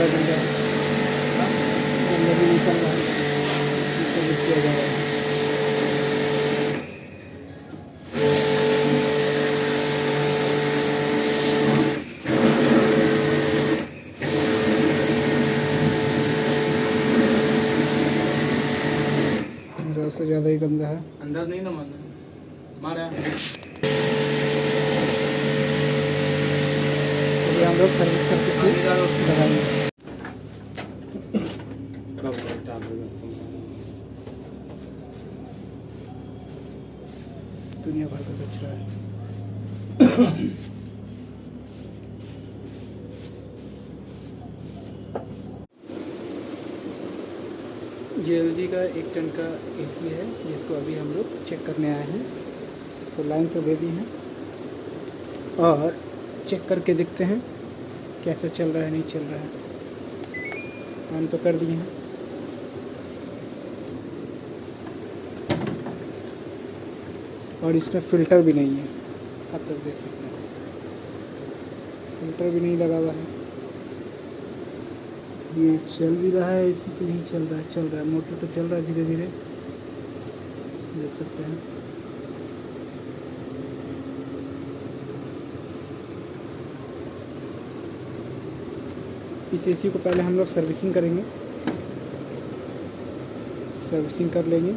ज़्यादा गंदा है, गंदगी निकल रहा है, इसको भी किया जा रहा है। ज़्यादा से ज़्यादा ही गंदा है। अंदर नहीं ना मारना, मारा अभी हम लोग सर्विस करके फिर लगाएंगे। दुनिया भर का कचरा है। JLG का 1 टन का AC है, जिसको अभी हम लोग चेक करने आए हैं। तो लाइन तो दे दी है और चेक करके देखते हैं कैसे चल रहा है, नहीं चल रहा है। ऑन तो कर दिए हैं। और इसमें फ़िल्टर भी नहीं है, आप लोग देख सकते हैं, फ़िल्टर भी नहीं लगा हुआ है। ये चल भी रहा है, इसी के लिए चल रहा है। मोटर तो चल रहा है धीरे धीरे, देख सकते हैं। इस AC को पहले हम लोग सर्विसिंग करेंगे, सर्विसिंग कर लेंगे।